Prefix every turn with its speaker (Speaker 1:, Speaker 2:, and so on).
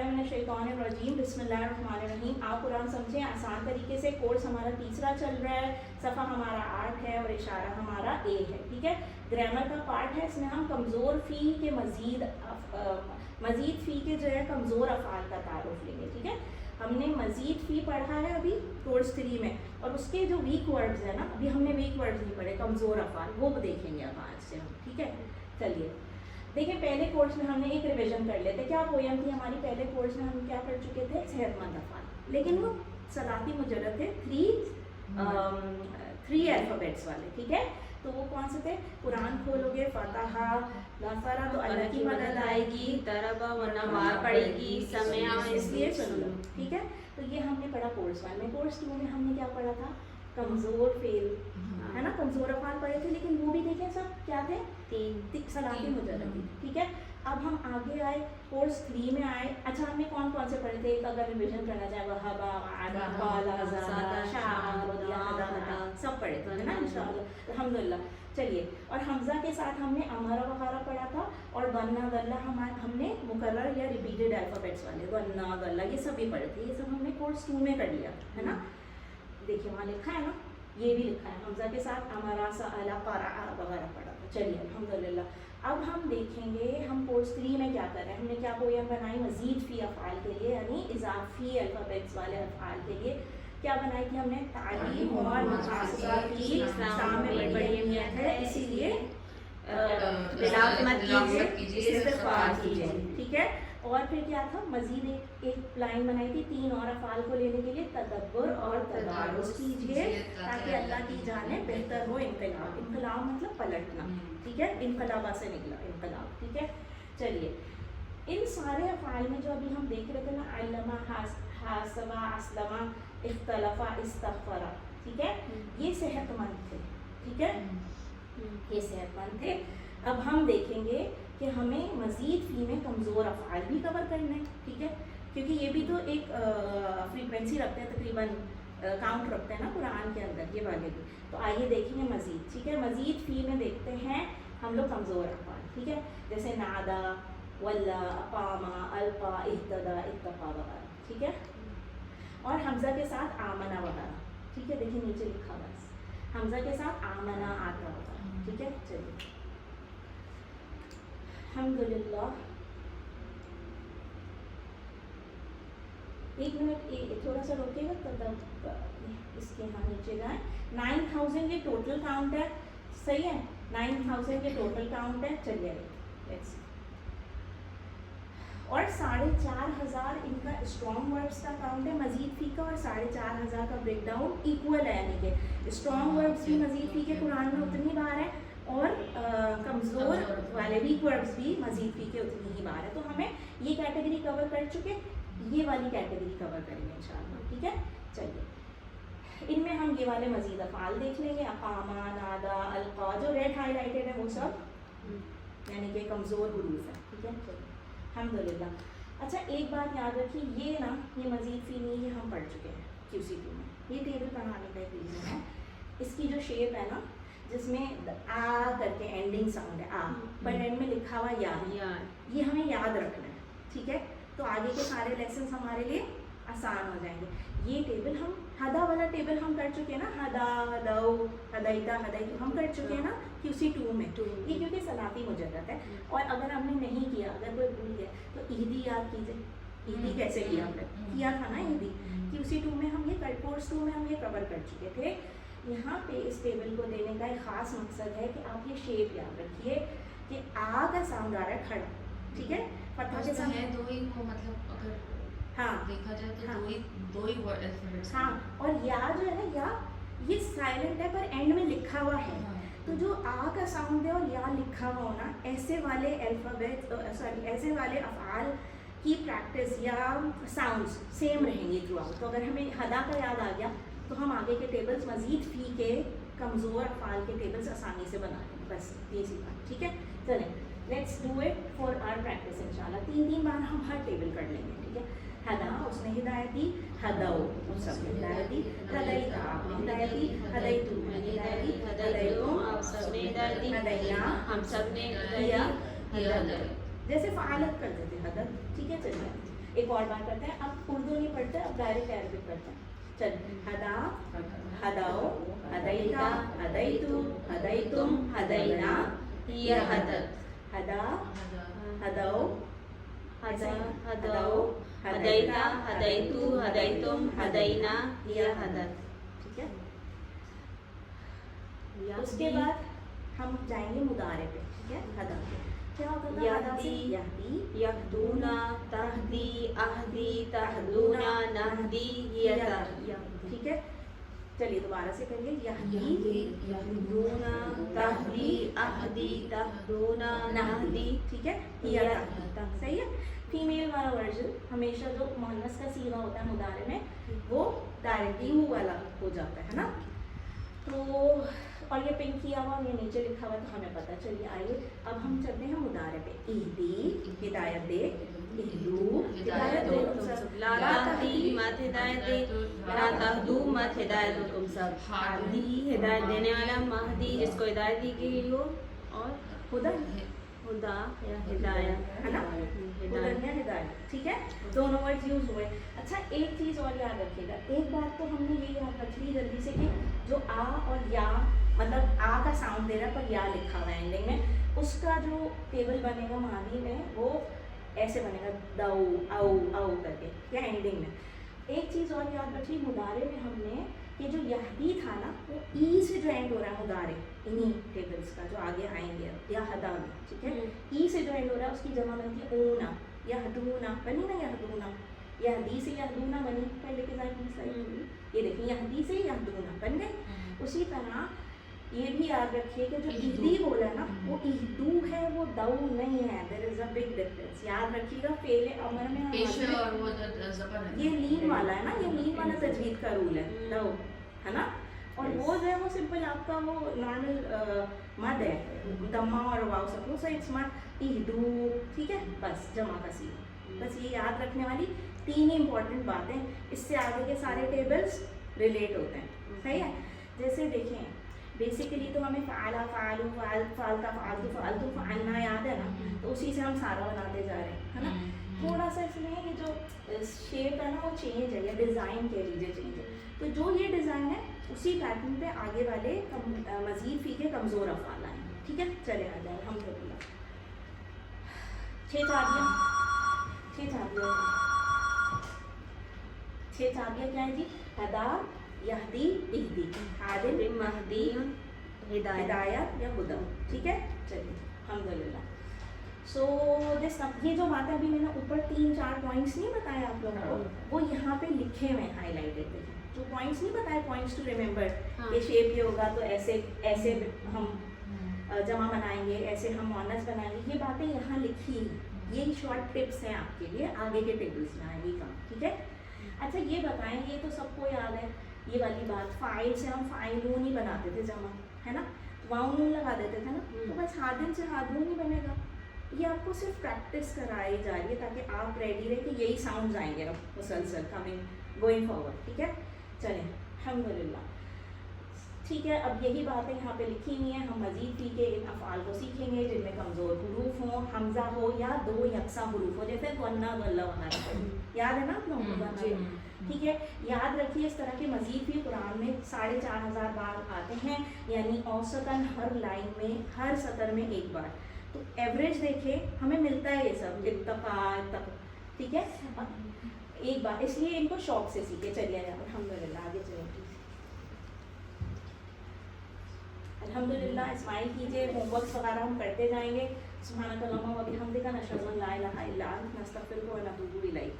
Speaker 1: बिस्मिल्लाहिर्रहमानिर्रहीम, बिस्मिल्लाहिर्रहमानिर्रहीम। आप कुरान समझें आसान तरीके से। कोर्स हमारा तीसरा चल रहा है, सफ़ा हमारा 8 है और इशारा हमारा ए है। ठीक है, ग्रामर का पार्ट है, इसमें हम कमज़ोर फ़ी के मज़ीद फ़ी के जो है कमज़ोर अफ़ाल का तारुफ लेंगे। ठीक है, हमने मज़ीद फ़ी पढ़ा है अभी कोर्स 3 में, और उसके जो वीक वर्ड्स है ना, अभी हमने वीक वर्ड्स नहीं पढ़े, कमज़ोर अफ़ाल, वो देखेंगे अब आज से हम। ठीक है, चलिए देखिए, पहले कोर्स में हमने एक रिवीजन कर लेते। क्या पोयम थी हमारी? पहले कोर्स में हम क्या पढ़ चुके थे? सेहतमंद अफ़ाल, लेकिन वो सलाती मुजर्रद थे, थ्री अल्फ़ाबेट्स वाले। ठीक है, तो वो कौन से थे? कुरान खोलोगे, फतहा नसरा तो अल्लाह की मदद आएगी,
Speaker 2: तरबा वरना मार पड़ेगी, समया
Speaker 1: इसलिए सुन लो। ठीक है, तो ये हमने पढ़ा कोर्स 1 में। कोर्स 2 में हमने क्या पढ़ा था? कमज़ोर फेल, है ना, कमज़ोर अफ़ाल पढ़े थे, लेकिन वो भी देखें सब क्या थे? तीन सलाती मुजर्रद। ठीक है, अब हम आगे आए, कोर्स 3 में आए। अच्छा, हमने कौन कौन से पढ़े थे? एक अगर रिविजन करना चाहे, वहबा, आदा, काला, ज़ादा, शाअ, रदिया, सब पढ़े थे, है ना, इंशाअल्लाह, अल्हम्दुलिल्लाह। चलिए, और हमज़ा के साथ हमने अमरा वगैरह पढ़ा था, और वन्ना गल्ला हमने मुकर्रर या रिपीटेड अल्फ़ाबेट्स वाले वन्ना गल्ला ये सभी पढ़े थे। ये सब हमने कोर्स 2 में कर लिया, है ना। देखिए वहाँ लिखा है ना, ये भी लिखा है, हमज़ा के साथ अमरा, सअला, क़रअ वगैरह पढ़ा था। चलिए अल्हम्दुलिल्लाह, अब हम देखेंगे हम कोर्स 3 में क्या कर रहे हैं। हमने क्या पोयम बनाई? मज़ीद फ़ी अफ़आल के लिए, यानी इज़ाफ़ी अल्फ़ाबेट्स वाले अफ़आल के लिए क्या बनाई थी हमने? तालीम और मुहाफ़ज़ा की इस्लाम में बड़ी अहमियत है, इसीलिए खिलाफ़ मत कीजिए, इस्तिग़फ़ार कीजिए। ठीक है, और फिर क्या था? मज़ीद एक लाइन बनाई थी, 3 और अफ़ाल को लेने के लिए तदब्बुर और तदारुस कीजिए ताकि अल्लाह की जानिब बेहतर हो इनक़िलाब। इनक़िलाब मतलब पलटना। ठीक है, इनक़लाबा से निकला इनक़लाब। ठीक है, चलिए इन सारे अफ़ाल में जो अभी हम देख रहे थे ना, अल्लमा, हासबा, अस्लमा, इख्तलफ़ा, इस्तग़फ़रा, ठीक है, ये सेहतमंद थे। ठीक है, ये सेहतमंद थे। अब हम देखेंगे कि हमें मज़ीद फ़ी में कमज़ोर अफ़आल भी कवर करना है। ठीक है, क्योंकि ये भी तो एक फ्रीक्वेंसी रखते हैं, तकरीबन काउंट रखते हैं ना कुरान के अंदर, ये वाले भी। तो आइए देखेंगे मज़ीद। ठीक है, मज़ीद फ़ी में देखते हैं हम लोग कमज़ोर अफ़आल। ठीक है, जैसे नादा, वल्ला, अक़ामा, अल्क़ा, इह्तदा, इत्तक़ा वगैरह। ठीक है, और हमज़ा के साथ आमना वगैरह। ठीक है, देखिए नीचे लिखा हुआ है, हमज़ा के साथ आमना आता वगैरह। ठीक है, चलिए अल्हम्दुलिल्लाह। एक मिनट थोड़ा सा रोकेगा तब इसके यहाँ नीचे जाए। 9000 ये टोटल काउंट है, सही है, 9000 ये टोटल काउंट है। चलिए लेट्स, और 4500 इनका स्ट्रॉन्ग वर्ड्स का काउंट है मज़ीद फ़ी का, और 4500 का ब्रेक डाउन इक्वल है, यानी कि स्ट्रॉन्ग वर्ड्स भी मज़ीद फ़ी के कुरान में उतनी बार है, और कमज़ोर वाले वीक वर्ड्स भी मज़ीद फ़ी के उतनी ही बार है। तो हमें ये कैटेगरी कवर कर चुके, ये वाली कैटेगरी कवर करेंगे इंशाअल्लाह। ठीक है, चलिए इनमें हम ये वाले मज़ीद अफ़आल देख लेंगे। अक़ामा, नादा, अल्क़ा, जो रेड हाईलाइटेड है वो सब यानी कि कमज़ोर हुरूफ है। ठीक है, चलिए अल्हम्दुलिल्लाह। अच्छा, एक बात याद रखिए, ये ना, ये मज़ीद फ़ी नहीं, ये हम पढ़ चुके हैं QC2 में। ये टेबल बनाने का एक रीज़न है, इसकी जो शेप है ना, जिसमें आ करके एंडिंग साउंड है आ, पर एंड में लिखा हुआ या, ये हमें याद रखना है। ठीक है, तो आगे के सारे लेसन्स हमारे लिए आसान हो जाएंगे। ये टेबल हम हदा वाला टेबल हम कर चुके हैं ना, हदा, हदौ, हदैता, हदैतु हम कर चुके हैं ना QC2 में। ये क्योंकि सलाती मुजर्रद है, और अगर हमने नहीं किया, अगर कोई भूल गया तो ईदी याद कीजिए। ईदी कैसे किया हमने? किया था ना ईदी। QC2 में हम ये कोर्स 2 में हम ये कवर कर चुके थे। यहाँ पे इस टेबल को देने का एक ख़ास मकसद है कि आप ये शेप याद रखिए कि आ का साउंड आ रहा है खड़ा। ठीक है, फतहा के साथ
Speaker 2: है दो ही वो, मतलब अगर
Speaker 1: हाँ
Speaker 2: देखा जाए तो
Speaker 1: हाँ,
Speaker 2: दो ही वर्ड अल्फाबेट्स।
Speaker 1: हाँ, और या जो है ना, या ये साइलेंट है पर एंड में लिखा हुआ है। तो जो आ का साउंड है और या लिखा हुआ हो ना, ऐसे वाले अल्फ़ाबेट, सॉरी ऐसे वाले अफ़आल की प्रैक्टिस या साउंड्स सेम रहेंगी थ्रू आउट। तो अगर हमें हदा का याद आ गया तो हम आगे के टेबल्स मज़ीद फ़ी के कमज़ोर अफ़आल के टेबल्स आसानी से बना लेंगे। बस ये सी बात। ठीक है, चलें let's do it for our practice इंशाल्लाह। 3 बार हम हर टेबल कर लेंगे। ठीक है, हदा उसने हिदायत दी, हदौ उन सब ने हिदायत दी, हदैता आपने हिदायत दी, हदैतु मैंने हिदायत दी, हदैतुम
Speaker 2: आप सब ने हिदायत दी,
Speaker 1: हदैना
Speaker 2: हम सब ने
Speaker 1: दिया,
Speaker 2: हिदायत दी।
Speaker 1: जैसे फ़आलत करते थे हदत। ठीक है, चलिए एक और बार करते हैं, अब उर्दू नहीं पढ़ते, अब डायरेक्ट अरबिक करते हैं। चल, हदा, हदाओ, हदैता, हदैतु, हदैतुम, हदैना,
Speaker 2: हिया हदत,
Speaker 1: हदा, हदाओ,
Speaker 2: हदाओ, हदैता, हदैतु, हदैतुम, हदैना, हिया हदत।
Speaker 1: ठीक है। उसके बाद हम जाएंगे मुदारे पे, ठीक है, हदा पे। क्या होता था हदा से? यहदी,
Speaker 2: यहदूना, तहदी, अहदी, तहदूना, नहदी, हिया
Speaker 1: ठीक है। चलिए दोबारा से करिए, यहदी,
Speaker 2: यहदूना, तहदी, अहदी, तहदूना, नहदी,
Speaker 1: ठीक है, हिया सही है। फीमेल वाला वर्जन हमेशा जो मुअन्नस का सीगा होता है मुदारे में वो डायरेक्टली यू वाला हो जाता है ना। तो और ये पिंक किया हुआ, ये नीचे लिखा हुआ, तो हमें पता। चलिए आइए अब हम चलते हैं मुदारे पे। इहदी, हिदायत दे, इहदू, हिदायत दो तुम सब।
Speaker 2: ला तहदी मत हिदायत दे, ला तहदू मत हिदायत दो तुम सब। हादी हिदायत देने वाला, महदी जिसको हिदायत दी गई हो, और
Speaker 1: हुदा
Speaker 2: हुदा या हिदायत
Speaker 1: है ना, हुदन या हिदायत, ठीक है, दोनों वर्ड यूज हुए। अच्छा एक चीज़ और याद रखिएगा, एक बात तो हमने ये याद रख ली जल्दी से कि जो आ और या, मतलब आ का साउंड दे रहा है पर या लिखा हुआ है एंडिंग में, उसका जो टेबल बनेगा मादी में वो ऐसे बनेगा, दऊ औ औ करके, या एंडिंग में। एक चीज़ और याद रखिए, मुदारे में हमने ये जो यहदी था ना, वो ई से जो एंड हो रहा है मुदारे, इन्हीं टेबल्स का जो आगे आएंगे या हदा में, ठीक है, ई से जो एंड हो रहा है उसकी जमा बनती है ऊना, यहदूना बनी ना, यहदूना, यहदी से यहदूना बनी, पहले के साइड ये देखिए, यहदी से यहदूना बन गए। उसी तरह ये भी याद रखिए कि जो इहदी बोला ना वो इहदू है, वो दऊ नहीं है, there is a big difference, याद रखिएगा। फेले अमर में
Speaker 3: पेशे और वो ज़बर है,
Speaker 1: ये लीन वाला है ना, ये लीन वाला तजवीद का रूल है, दऊ है ना, और वो जो है वो सिंपल आपका वो नॉर्मल मद है, दम्मा और वाव सकूं, सो इट्स मद इहदू, ठीक है, बस जमा का सी। बस ये याद रखने वाली तीन ही इंपॉर्टेंट बातें, इससे आगे के सारे टेबल्स रिलेट होते हैं, सही है। जैसे देखें बेसिकली तो हमें फ़ाला, फ़ालू, फ़ालता, फ़ालतू, फ़ालतू, फ़ालना याद है ना, तो उसी से हम सारा बनाते जा रहे हैं, है ना। थोड़ा सा इसमें ये जो शेप है ना वो चेंज है, या डिज़ाइन कह लीजिए चेंज है, तो जो ये डिज़ाइन है उसी पैटर्न पे आगे वाले मज़ीद फीके कमज़ोर अफ़आल आएंगे, ठीक है। चले आ जाए हम लोग 6 चाबियाँ क्या है जी? हदा, यहदी, इहदी, हादिम,
Speaker 2: महदी, हिदायत।
Speaker 1: हिदायत या हुदा, ठीक है। चलिए अल्हम्दुलिल्लाह। सो दिस, ये जो बातें अभी मैंने ऊपर 3-4 पॉइंट्स नहीं बताए आप लोगों को, वो यहाँ पे लिखे हुए हैं हाईलाइटेड, देखें जो पॉइंट्स नहीं बताए, पॉइंट्स टू रिमेंबर, ये शेप ये होगा तो ऐसे ऐसे हम जमा बनाएंगे, ऐसे हम मुअन्नस बनाएंगे, ये बातें यहाँ लिखी हैं, ये शॉर्ट टिप्स हैं आपके लिए, आगे के टेबल्स में आएगी काम, ठीक है। अच्छा ये बताएं, ये तो सबको याद है ये वाली बात, फाइल से हम फाइलून ही बनाते थे जमा, है ना, वाउन लगा देते थे ना, तो बस हादिन से हादून ही बनेगा। ये आपको सिर्फ प्रैक्टिस कराई जा रही है ताकि आप रेडी रहे कि यही साउंड्स आएंगे अब मुसलसल कमिंग गोइंग फॉरवर्ड, ठीक है। चलें अल्हम्दुलिल्लाह, ठीक है। अब यही बातें यहाँ पे लिखी हुई हैं, हम मज़ीद फी के इन अफ़आल को सीखेंगे जिनमें कमज़ोर हुरूफ हो, हमज़ा हो या 2 यकसा हुरूफ हो, जैसे वन्ना वल्ला वगैरह, याद है ना आप लोगों को, ठीक है। याद रखिए इस तरह के मज़ीद भी कुरान में 4500 बार आते हैं, यानी औसतन हर लाइन में, हर सतर में एक बार, तो एवरेज देखें हमें मिलता है ये सब इत्तफ़ाक़, ठीक है, एक बार, इसलिए इनको शौक से सीखे। चलिए अल्हम्दुलिल्लाह आगे चलें, अल्हम्दुलिल्लाह। इस्माइल कीजिए, होमवर्क वगैरह हम करते जाएंगे। सुब्हानक अल्लाहुम्मा व बिहम्दिका, नशहदु अन ला इलाहा इल्ला अंत, नस्तगफिरुका व नतूबु इलैक।